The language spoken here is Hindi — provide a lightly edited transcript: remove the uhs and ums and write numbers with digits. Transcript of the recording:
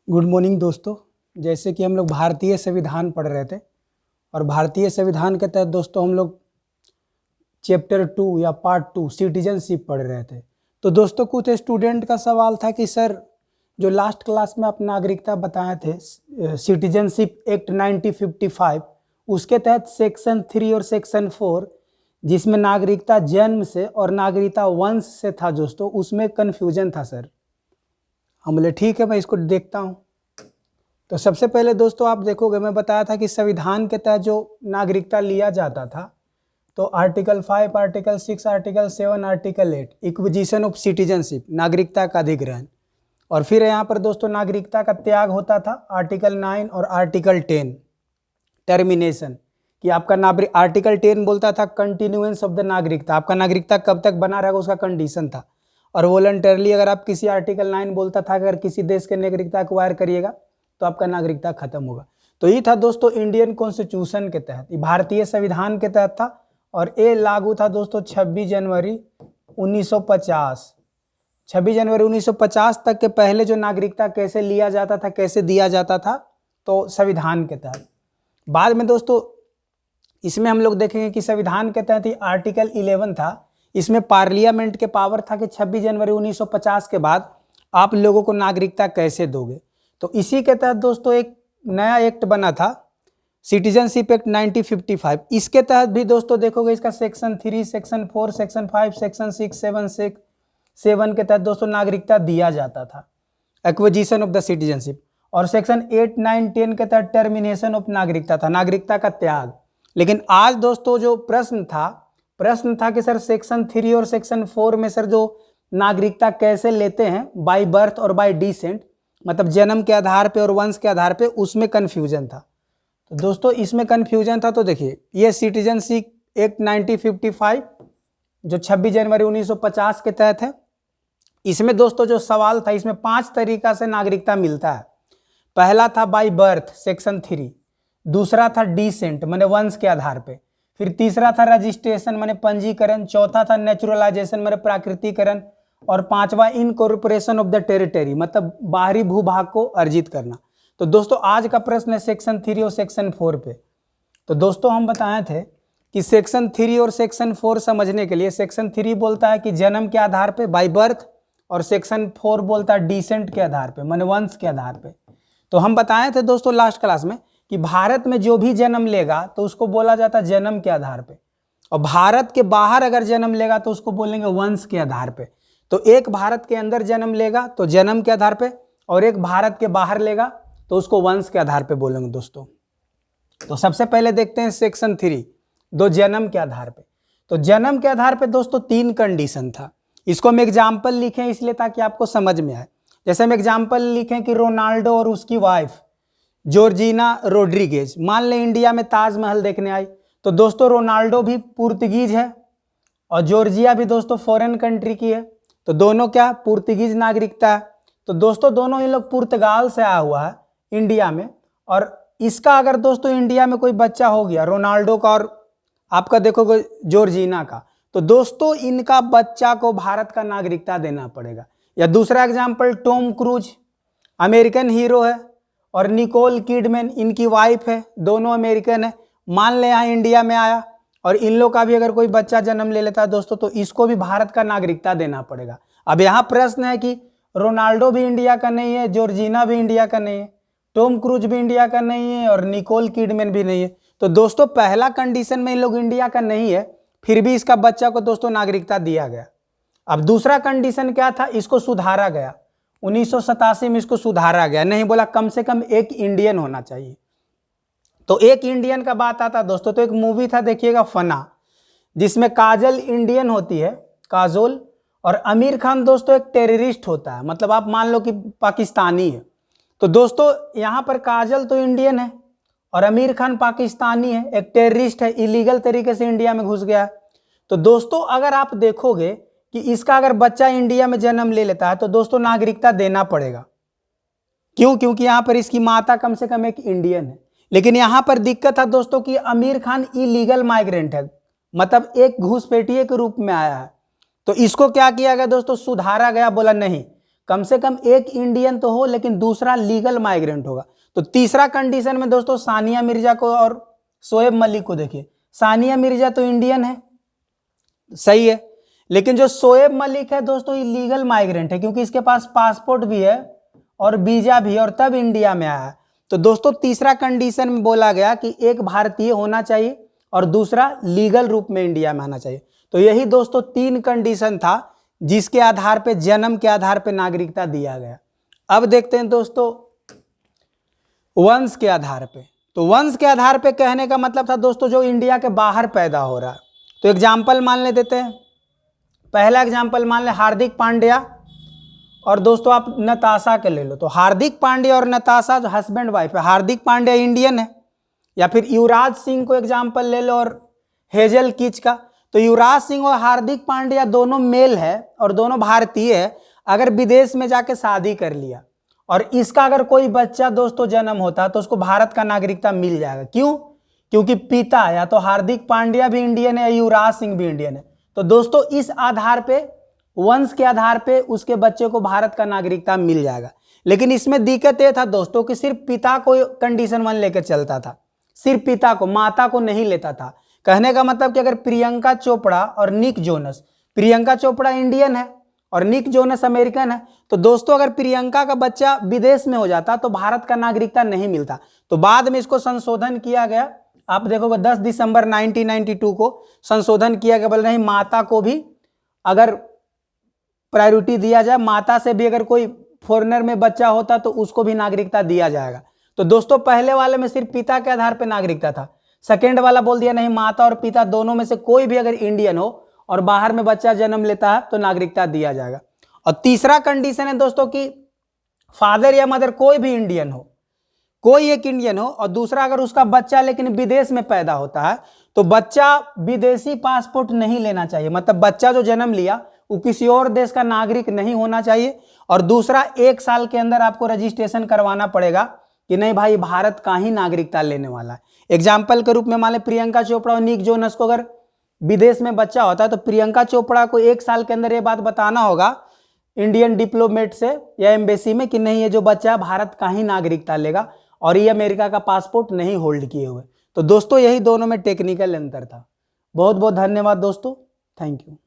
गुड मॉर्निंग दोस्तों। जैसे कि हम लोग भारतीय संविधान पढ़ रहे थे और भारतीय संविधान के तहत दोस्तों हम लोग चैप्टर 2 या पार्ट 2 सिटीजनशिप पढ़ रहे थे। तो दोस्तों कुछ स्टूडेंट का सवाल था कि सर जो लास्ट क्लास में आप नागरिकता बताए थे सिटीजनशिप एक्ट 1955 उसके तहत सेक्शन 3 और सेक्शन 4 जिसमें नागरिकता जन्म से और नागरिकता वंश से था दोस्तों, उसमें कन्फ्यूजन था सर। हम बोले ठीक है, मैं इसको देखता हूँ। तो सबसे पहले दोस्तों आप देखोगे, मैं बताया था कि संविधान के तहत जो नागरिकता लिया जाता था तो article 5, article 6, article 7, article 8 acquisition of citizenship, नागरिकता का अधिग्रहण। और फिर यहाँ पर दोस्तों नागरिकता का त्याग होता था आर्टिकल 9 और आर्टिकल 10 टर्मिनेशन, कि आपका नागरिक आर्टिकल 10 बोलता था कंटिन्यूएंस ऑफ द नागरिकता, आपका नागरिकता कब तक बना रहेगा उसका कंडीशन था। और वॉलंटरली अगर आप किसी आर्टिकल 9 बोलता था अगर किसी देश के नागरिकता एक्वायर करिएगा तो आपका नागरिकता खत्म होगा। तो ये था दोस्तों इंडियन कॉन्स्टिट्यूशन के तहत, भारतीय संविधान के तहत था और ये लागू था दोस्तों 26 जनवरी 1950। 26 जनवरी 1950 तक के पहले जो नागरिकता कैसे लिया जाता था, कैसे दिया जाता था, तो संविधान के तहत। बाद में दोस्तों इसमें हम लोग देखेंगे कि संविधान के तहत ही आर्टिकल 11 था, इसमें पार्लियामेंट के पावर था कि 26 जनवरी 1950 के बाद आप लोगों को नागरिकता कैसे दोगे। तो इसी के तहत दोस्तों एक नया एक्ट बना था सिटीजनशिप एक्ट 1955। इसके तहत भी दोस्तों देखोगे इसका सेक्शन 3, सेक्शन 4, सेक्शन 5, सेक्शन 6, 7 के तहत दोस्तों नागरिकता दिया जाता था, एक्विजिशन ऑफ द सिटीजनशिप। और सेक्शन 8, 9, 10 के तहत टर्मिनेशन ऑफ नागरिकता था, नागरिकता का त्याग। लेकिन आज दोस्तों जो प्रश्न था कि सर सेक्शन 3 और सेक्शन 4 में सर जो नागरिकता कैसे लेते हैं, बाय बर्थ और बाय डिसेंट, मतलब जन्म के आधार पे और वंश के आधार पे, उसमें कन्फ्यूजन था। तो दोस्तों इसमें कन्फ्यूजन था, तो देखिए ये सिटीजनशिप एक्ट 1955 जो 26 जनवरी 1950 के तहत है, इसमें दोस्तों जो सवाल था, इसमें 5 तरीका से नागरिकता मिलता है। पहला था बाय बर्थ सेक्शन 3, दूसरा था डिसेंट माने वंश के आधार पे, फिर तीसरा था रजिस्ट्रेशन माने पंजीकरण, चौथा था नेचुरलाइजेशन माने प्राकृतिकरण, और पांचवा इनकॉर्पोरेशन ऑफ द टेरिटरी मतलब बाहरी भूभाग को अर्जित करना। तो दोस्तों आज का प्रश्न है सेक्शन 3 और सेक्शन 4 पे। तो दोस्तों हम बताए थे कि सेक्शन 3 और सेक्शन 4 समझने के लिए, सेक्शन 3 बोलता है कि जन्म के आधार पे बाय बर्थ, और सेक्शन 4 बोलता है डिसेंट के आधार पे माने वंश के आधार पे। तो हम बताए थे दोस्तों लास्ट क्लास में कि भारत में जो भी जन्म लेगा तो उसको बोला जाता है जन्म के आधार पे, और भारत के बाहर अगर जन्म लेगा तो उसको बोलेंगे वंश के आधार पे। तो एक भारत के अंदर जन्म लेगा तो जन्म के आधार पे, और एक भारत के बाहर लेगा तो उसको वंश के आधार पे बोलेंगे दोस्तों। तो सबसे पहले देखते हैं सेक्शन 3, दो जन्म के आधार पे। तो जन्म के आधार पे दोस्तों 3 कंडीशन था। इसको हम एग्जाम्पल लिखें इसलिए ताकि आपको समझ में आए। जैसे हम एग्जाम्पल लिखें कि रोनाल्डो और उसकी वाइफ जॉर्जिना रोड्रिगेज मान लें इंडिया में ताजमहल देखने आई, तो दोस्तों रोनाल्डो भी पुर्तगीज है और जॉर्जिया भी दोस्तों फॉरेन कंट्री की है, तो दोनों क्या पुर्तगीज नागरिकता है। तो दोस्तों दोनों ही लोग पुर्तगाल से आया हुआ है इंडिया में, और इसका अगर दोस्तों इंडिया में कोई बच्चा हो गया रोनाल्डो का और आपका देखोगे जॉर्जिना का, तो दोस्तों इनका बच्चा को भारत का नागरिकता देना पड़ेगा। या दूसरा example Tom cruise American hero है और निकोल किडमैन इनकी वाइफ है, दोनों अमेरिकन है। मान ले यहाँ इंडिया में आया और इन लोग का भी अगर कोई बच्चा जन्म ले लेता है दोस्तों तो इसको भी भारत का नागरिकता देना पड़ेगा। अब यहाँ प्रश्न है कि रोनाल्डो भी इंडिया का नहीं है, जॉर्जिना भी इंडिया का नहीं है, टॉम क्रूज भी इंडिया का नहीं है और निकोल किडमैन भी नहीं है। तो दोस्तों पहला कंडीशन में इन लोग इंडिया का नहीं है, फिर भी इसका बच्चा को दोस्तों नागरिकता दिया गया। अब दूसरा कंडीशन क्या था, इसको सुधारा गया 1987 में, इसको सुधारा गया, नहीं बोला कम से कम एक इंडियन होना चाहिए। तो एक इंडियन का बात आता दोस्तों, तो एक मूवी था देखिएगा फना, जिसमें काजल इंडियन होती है, काजोल, और आमिर खान दोस्तों एक टेररिस्ट होता है, मतलब आप मान लो कि पाकिस्तानी है। तो दोस्तों यहाँ पर काजल तो इंडियन है और आमिर खान पाकिस्तानी है, एक टेररिस्ट है, इलीगल तरीके से इंडिया में घुस गया है। तो दोस्तों अगर आप देखोगे कि इसका अगर बच्चा इंडिया में जन्म ले लेता है तो दोस्तों नागरिकता देना पड़ेगा। क्यों? क्योंकि यहाँ पर इसकी माता कम से कम एक इंडियन है। लेकिन यहाँ पर दिक्कत है दोस्तों कि आमिर खान इलीगल माइग्रेंट है, मतलब एक घुसपैठिए के रूप में आया है। तो इसको क्या किया गया दोस्तों, सुधारा गया, बोला नहीं कम से कम एक इंडियन तो हो, लेकिन दूसरा लीगल माइग्रेंट होगा। तो तीसरा कंडीशन में दोस्तों सानिया मिर्जा को और शोएब मलिक को देखिए, सानिया मिर्जा तो इंडियन है, सही है, लेकिन जो शोएब मलिक है दोस्तों ये लीगल माइग्रेंट है, क्योंकि इसके पास पासपोर्ट भी है और वीजा भी है और तब इंडिया में आया है। तो दोस्तों तीसरा कंडीशन में बोला गया कि एक भारतीय होना चाहिए और दूसरा लीगल रूप में इंडिया में आना चाहिए। तो यही दोस्तों 3 कंडीशन था जिसके आधार पे, जन्म के आधार पे नागरिकता दिया गया। अब देखते हैं दोस्तों वंश के आधार पे। तो वंश के आधार पे कहने का मतलब था दोस्तों जो इंडिया के बाहर पैदा हो रहा है। तो एग्जाम्पल मान ले देते हैं, पहला एग्जाम्पल मान ले हार्दिक पांड्या और दोस्तों आप नताशा के ले लो। तो हार्दिक पांड्या और नताशा जो हस्बैंड वाइफ है, हार्दिक पांड्या इंडियन है, या फिर युवराज सिंह को एग्जाम्पल ले लो और हेजल कीच का। तो युवराज सिंह और हार्दिक पांड्या दोनों मेल है और दोनों भारतीय है। अगर विदेश में जाके शादी कर लिया और इसका अगर कोई बच्चा दोस्तों जन्म होता तो उसको भारत का नागरिकता मिल जाएगा। क्यों? क्योंकि पिता या तो हार्दिक पांड्या भी इंडियन है या युवराज सिंह भी इंडियन है। तो दोस्तों इस आधार पे, वंश के आधार पे उसके बच्चे को भारत का नागरिकता मिल जाएगा। लेकिन इसमें दिक्कत यह था दोस्तों कि सिर्फ पिता को कंडीशन 1 लेकर चलता था, सिर्फ पिता को, माता को नहीं लेता था। कहने का मतलब कि अगर प्रियंका चोपड़ा और Nick Jonas, Priyanka Chopra Indian है और निक जोनस अमेरिकन है, तो दोस्तों अगर प्रियंका का बच्चा विदेश में हो जाता तो भारत का नागरिकता नहीं मिलता। तो बाद में इसको संशोधन किया गया, आप देखोगे 10 दिसंबर 1992 को संशोधन किया गया, बोल नहीं माता को भी अगर प्रायोरिटी दिया जाए, माता से भी अगर कोई फॉरेनर में बच्चा होता तो उसको भी नागरिकता दिया जाएगा। तो दोस्तों पहले वाले में सिर्फ पिता के आधार पर नागरिकता था, सेकेंड वाला बोल दिया नहीं, माता और पिता दोनों में से कोई भी अगर इंडियन हो और बाहर में बच्चा जन्म लेता है तो नागरिकता दिया जाएगा। और तीसरा कंडीशन है दोस्तों कि फादर या मदर कोई भी इंडियन हो, कोई एक इंडियन हो, और दूसरा अगर उसका बच्चा लेकिन विदेश में पैदा होता है तो बच्चा विदेशी पासपोर्ट नहीं लेना चाहिए। मतलब बच्चा जो जन्म लिया वो किसी और देश का नागरिक नहीं होना चाहिए। और दूसरा 1 साल के अंदर आपको रजिस्ट्रेशन करवाना पड़ेगा कि नहीं भाई भारत का ही नागरिकता लेने वाला है। एग्जाम्पल के रूप में मान लें प्रियंका चोपड़ा और निक जोनस को अगर विदेश में बच्चा होता है तो प्रियंका चोपड़ा को 1 साल के अंदर ये बात बताना होगा इंडियन डिप्लोमेट से या एम्बेसी में कि नहीं ये जो बच्चा भारत का ही नागरिकता लेगा और ये अमेरिका का पासपोर्ट नहीं होल्ड किए हुए। तो दोस्तों यही दोनों में टेक्निकल अंतर था। बहुत बहुत धन्यवाद दोस्तों, थैंक यू।